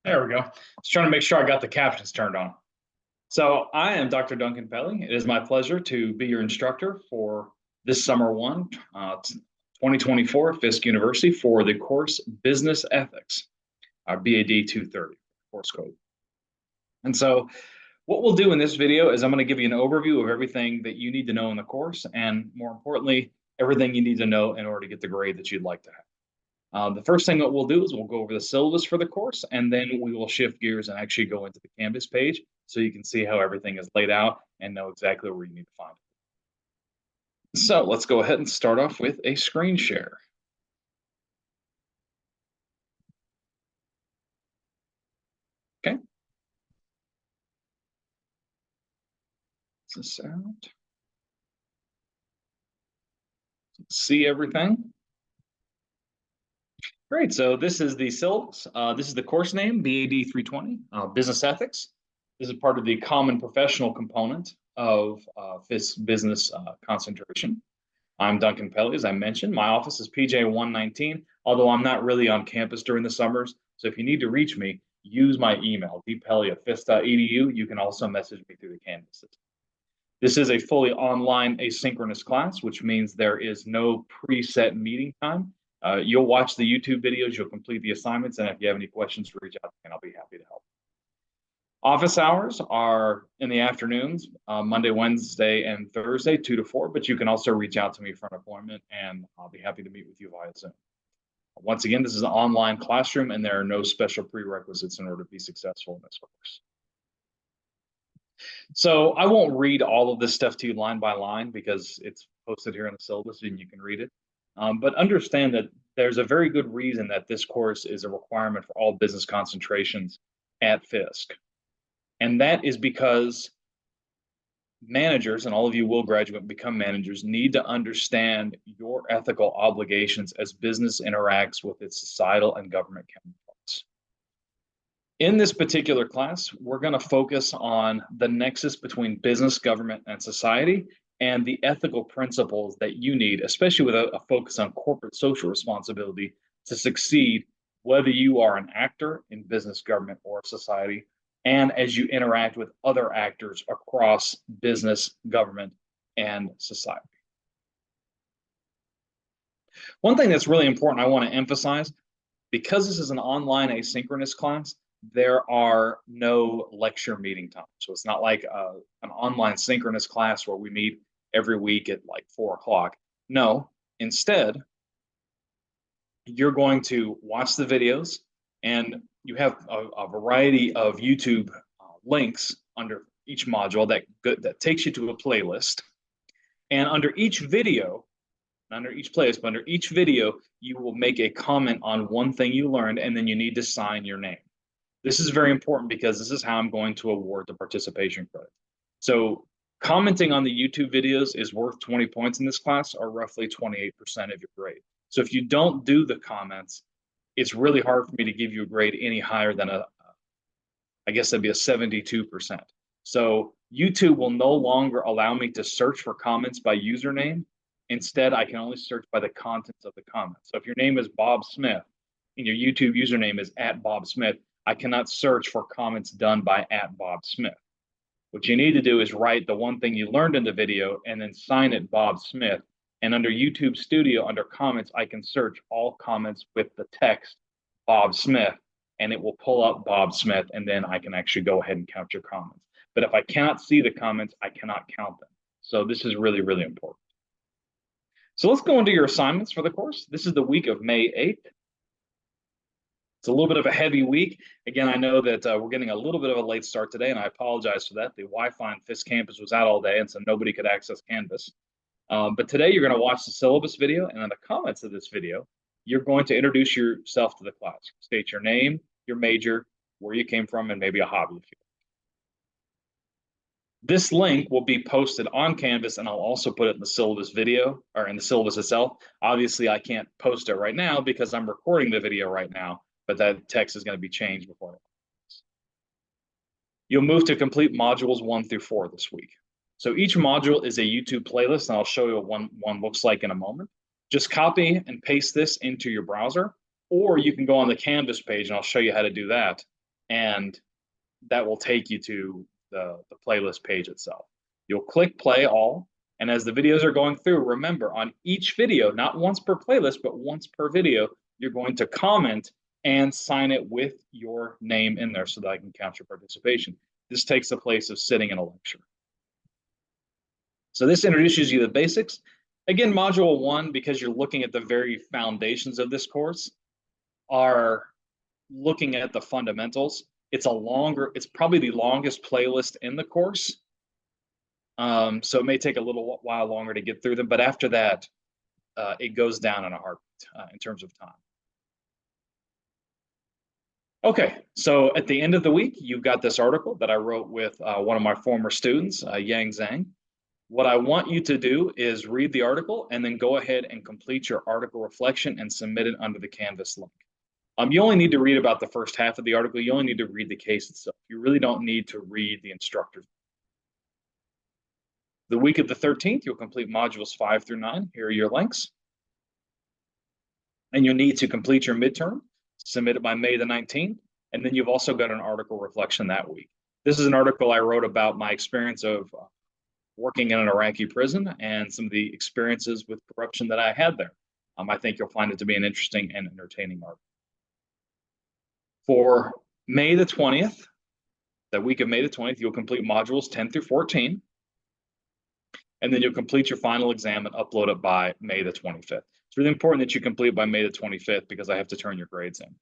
There we go. Just trying to make sure I got the captions turned on. So I am Dr. Duncan Pelly. It is my pleasure to be your instructor for this summer 2024 at Fisk University for the course Business Ethics, our BAD 230 course code. And so what we'll do in this video is I'm going to give you an overview of everything that you need to know in the course, and more importantly, everything you need to know in order to get the grade that you'd like to have. The first thing that we'll do is we'll go over the syllabus for the course, and then we will shift gears and actually go into the Canvas page so you can see how everything is laid out and know exactly where you need to find it. So let's go ahead and start off with a screen share. Okay. This out. See everything? Great. So this is the syllabus. This is the course name, BAD 320, Business Ethics. This is part of the common professional component of Fisk Business concentration. I'm Duncan Pelly, as I mentioned. My office is PJ 119, although I'm not really on campus during the summers. So if you need to reach me, use my email, dpelly@fisk.edu. You can also message me through the Canvas system. This is a fully online asynchronous class, which means there is no preset meeting time. You'll watch the YouTube videos, you'll complete the assignments, and if you have any questions, reach out to me and I'll be happy to help. Office hours are in the afternoons, Monday, Wednesday, and Thursday, 2 to 4, but you can also reach out to me for an appointment and I'll be happy to meet with you via Zoom. Once again, this is an online classroom and there are no special prerequisites in order to be successful in this course. So I won't read all of this stuff to you line by line because it's posted here in the syllabus and you can read it. But understand that there's a very good reason that this course is a requirement for all business concentrations at Fisk. And that is because managers, and all of you will graduate and become managers, need to understand your ethical obligations as business interacts with its societal and government counterparts. In this particular class, we're going to focus on the nexus between business, government, and society, and the ethical principles that you need, especially with a focus on corporate social responsibility, to succeed, whether you are an actor in business, government, or society, and as you interact with other actors across business, government, and society. One thing that's really important I want to emphasize, because this is an online asynchronous class, there are no lecture meeting times. So it's not like an online synchronous class where we meet every week at like 4 o'clock. No, instead, you're going to watch the videos, and you have a variety of YouTube links under each module that takes you to a playlist. And under each video, not under each playlist, but under each video, you will make a comment on one thing you learned, and then you need to sign your name. This is very important because this is how I'm going to award the participation credit. So commenting on the YouTube videos is worth 20 points in this class, or roughly 28% of your grade. So if you don't do the comments, it's really hard for me to give you a grade any higher than I guess that'd be a 72%. So YouTube will no longer allow me to search for comments by username. Instead, I can only search by the contents of the comments. So if your name is Bob Smith and your YouTube username is @BobSmith, I cannot search for comments done by @BobSmith. What you need to do is write the one thing you learned in the video and then sign it Bob Smith. And under YouTube Studio, under comments, I can search all comments with the text Bob Smith, and it will pull up Bob Smith, and then I can actually go ahead and count your comments. But if I cannot see the comments, I cannot count them. So this is really, really important. So let's go into your assignments for the course. This is the week of May 8th. It's a little bit of a heavy week. Again, I know that we're getting a little bit of a late start today, and I apologize for that. The Wi-Fi on Fisk campus was out all day, and so nobody could access Canvas. But today you're going to watch the syllabus video, and in the comments of this video, you're going to introduce yourself to the class. State your name, your major, where you came from, and maybe a hobby if you like. This link will be posted on Canvas, and I'll also put it in the syllabus video, or in the syllabus itself. Obviously, I can't post it right now because I'm recording the video right now, but that text is going to be changed before. You'll move to complete modules 1 through 4 this week. So each module is a YouTube playlist, and I'll show you what one looks like in a moment. Just copy and paste this into your browser, or you can go on the Canvas page, and I'll show you how to do that. and that will take you to the playlist page itself. You'll click play all, and as the videos are going through, remember on each video, not once per playlist, but once per video, you're going to comment and sign it with your name in there so that I can count your participation. This takes the place of sitting in a lecture. So this introduces you to the basics. Again, module 1, because you're looking at the very foundations of this course, are looking at the fundamentals. It's probably the longest playlist in the course. So it may take a little while longer to get through them, but after that, it goes down in a heartbeat in terms of time. Okay, so at the end of the week, you've got this article that I wrote with one of my former students, Yang Zhang. What I want you to do is read the article and then go ahead and complete your article reflection and submit it under the Canvas link. You only need to read about the first half of the article. You only need to read the case itself. You really don't need to read the instructors. The week of the 13th, you'll complete modules 5 through 9. Here are your links. And you'll need to complete your midterm, submit it by May the 19th, and then you've also got an article reflection that week. This is an article I wrote about my experience of working in an Iraqi prison and some of the experiences with corruption that I had there. I think you'll find it to be an interesting and entertaining article. For May the 20th, the week of May the 20th, you'll complete modules 10 through 14. And then you'll complete your final exam and upload it by May the 25th. It's really important that you complete it by May the 25th because I have to turn your grades in.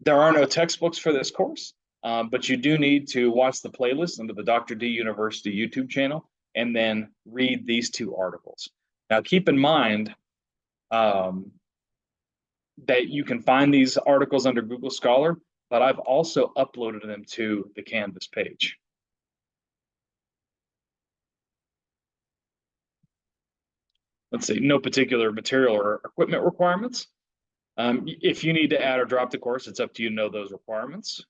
There are no textbooks for this course, but you do need to watch the playlist under the Dr. D University YouTube channel and then read these 2 articles. Now, keep in mind that you can find these articles under Google Scholar, but I've also uploaded them to the Canvas page. Let's see, no particular material or equipment requirements. If you need to add or drop the course, it's up to you to know those requirements.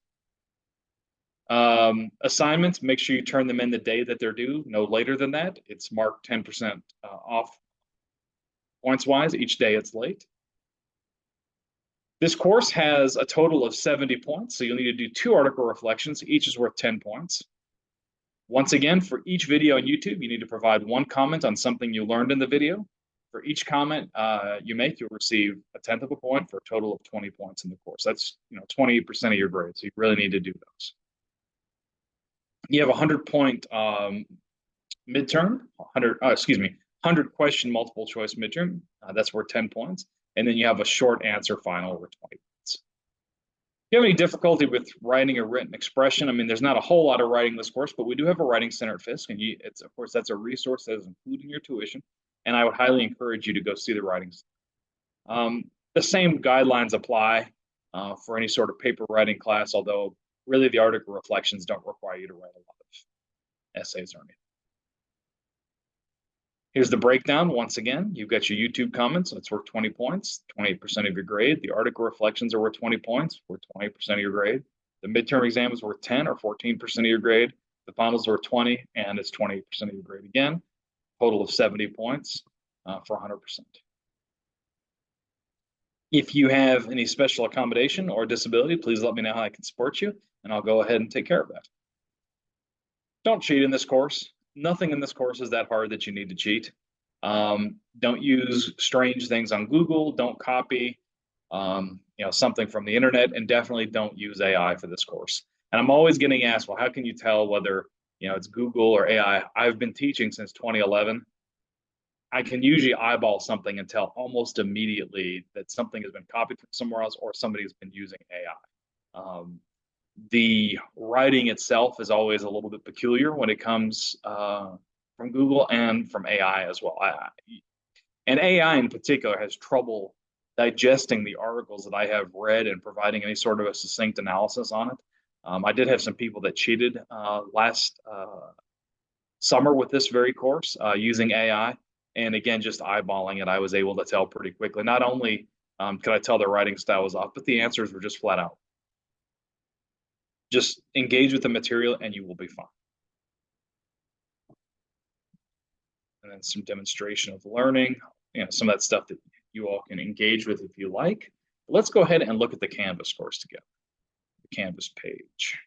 Assignments, make sure you turn them in the day that they're due, no later than that. It's marked 10% off points-wise each day it's late. This course has a total of 70 points, so you'll need to do 2 article reflections. Each is worth 10 points. Once again, for each video on YouTube, you need to provide 1 comment on something you learned in the video. For each comment you make, you'll receive a 1/10 of a point for a total of 20 points in the course. That's 20% of your grade, so you really need to do those. You have a 100-point midterm, 100 question multiple choice midterm. That's worth 10 points. And then you have a short answer final worth 20 points. If you have any difficulty with writing a written expression, I mean, there's not a whole lot of writing in this course, but we do have a writing center at Fisk, and of course, that's a resource that is included in your tuition, and I would highly encourage you to go see the writing center. The same guidelines apply for any sort of paper writing class, although really the article reflections don't require you to write a lot of essays or anything. Here's the breakdown. Once again, you've got your YouTube comments, that's worth 20 points, 28% of your grade. The article reflections are worth 20 points, worth 20% of your grade. The midterm exam is worth 10 or 14% of your grade. The finals are 20, and it's 20% of your grade again. Total of 70 points for 100%. If you have any special accommodation or disability, please let me know how I can support you, and I'll go ahead and take care of that. Don't cheat in this course. Nothing in this course is that hard that you need to cheat. Don't use strange things on Google. Don't copy something from the internet, and definitely don't use AI for this course. And I'm always getting asked, well, how can you tell whether it's Google or AI? I've been teaching since 2011. I can usually eyeball something and tell almost immediately that something has been copied from somewhere else or somebody has been using AI. The writing itself is always a little bit peculiar when it comes from Google and from AI as well. And AI in particular has trouble digesting the articles that I have read and providing any sort of a succinct analysis on it. I did have some people that cheated last summer with this very course using AI. And again, just eyeballing it, I was able to tell pretty quickly. Not only could I tell their writing style was off, but the answers were just flat out. Just engage with the material and you will be fine. And then some demonstration of learning, some of that stuff that you all can engage with if you like. Let's go ahead and look at the Canvas course together, the Canvas page.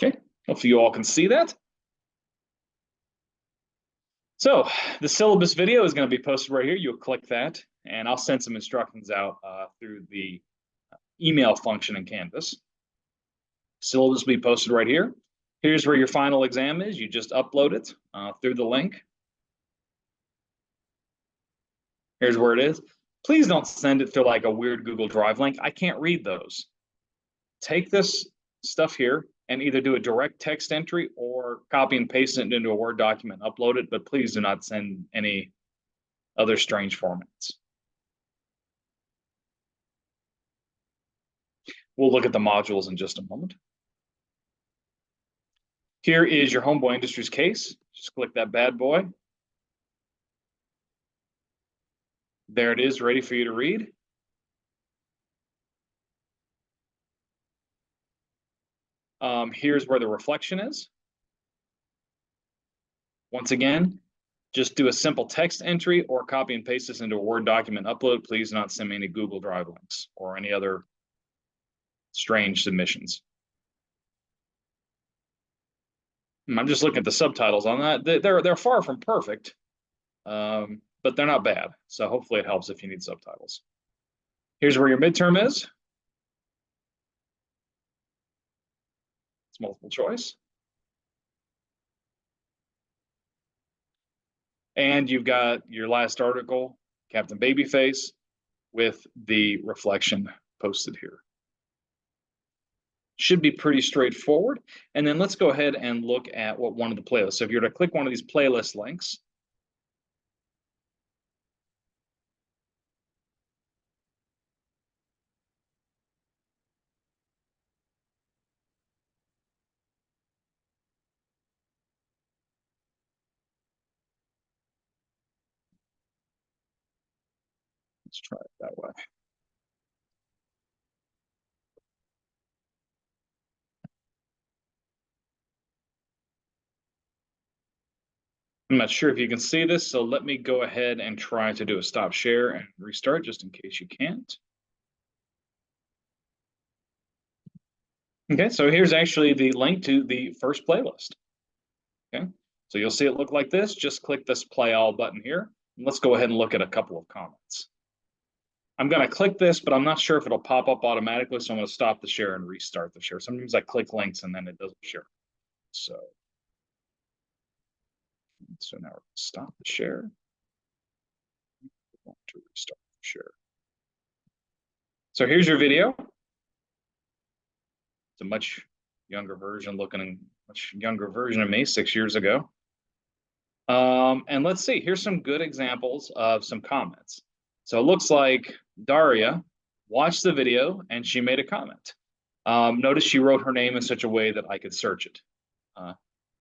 Okay, hopefully you all can see that. So the syllabus video is going to be posted right here. You'll click that, and I'll send some instructions out through the email function in Canvas. Syllabus will be posted right here. Here's where your final exam is. You just upload it through the link. Here's where it is. Please don't send it through like a weird Google Drive link. I can't read those. Take this stuff here and either do a direct text entry or copy and paste it into a Word document, upload it, but please do not send any other strange formats. We'll look at the modules in just a moment. Here is your Homeboy Industries case. Just click that bad boy. There it is, ready for you to read. Here's where the reflection is. Once again, just do a simple text entry or copy and paste this into a Word document, upload. Please not send me any Google Drive links or any other strange submissions. I'm just looking at the subtitles on that. They're far from perfect, but they're not bad. So hopefully it helps if you need subtitles. Here's where your midterm is. It's multiple choice. And you've got your last article, Captain Babyface, with the reflection posted here. Should be pretty straightforward. And then let's go ahead and look at what one of the playlists. So if you're to click one of these playlist links, let's try it that way. I'm not sure if you can see this, so let me go ahead and try to do a stop share and restart just in case you can't. Okay, so here's actually the link to the first playlist. Okay, so you'll see it look like this. Just click this play all button here. And let's go ahead and look at a couple of comments. I'm going to click this, but I'm not sure if it'll pop up automatically, so I'm going to stop the share and restart the share. Sometimes I click links and then it doesn't share. So now we're going to stop the share. I want to restart the share. So here's your video. It's a much younger version, much younger version of me 6 years ago. And let's see, here's some good examples of some comments. So it looks like Daria watched the video and she made a comment. Notice she wrote her name in such a way that I could search it.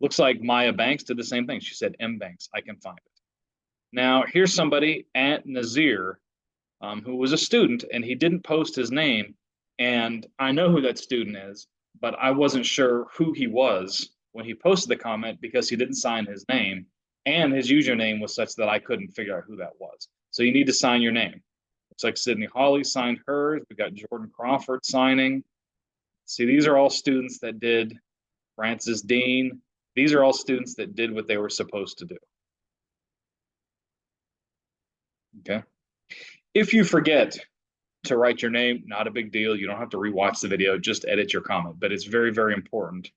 Looks like Maya Banks did the same thing. She said M Banks, I can find it. Now here's somebody at Nazir who was a student and he didn't post his name. And I know who that student is, but I wasn't sure who he was when he posted the comment because he didn't sign his name and his username was such that I couldn't figure out who that was. So you need to sign your name. Looks like Sydney Hawley signed hers. We got Jordan Crawford signing. See, these are all students that did. Francis Dean. These are all students that did what they were supposed to do. Okay. If you forget to write your name, not a big deal. You don't have to rewatch the video, just edit your comment, but it's very, very important.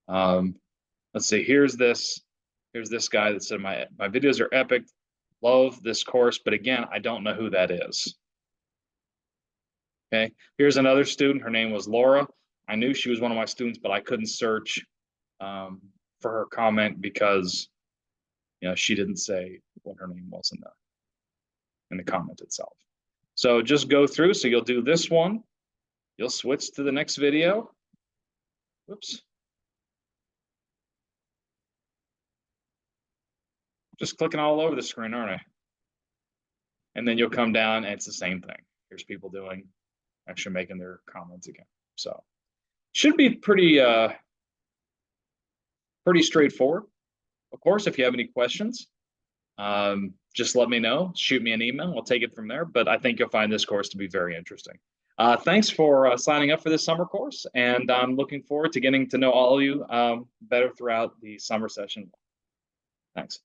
Let's see, here's this guy that said, my videos are epic, love this course, but again, I don't know who that is. Okay, here's another student, her name was Laura. I knew she was one of my students, but I couldn't search for her comment because she didn't say what her name was in the comment itself. So just go through. So you'll do this one. You'll switch to the next video. Whoops. Just clicking all over the screen, aren't I? and then you'll come down and it's the same thing. Here's people actually making their comments again. So should be pretty straightforward. Of course, if you have any questions, just let me know. Shoot me an email. I'll take it from there. But I think you'll find this course to be very interesting. Thanks for signing up for this summer course, and I'm looking forward to getting to know all of you better throughout the summer session. Thanks.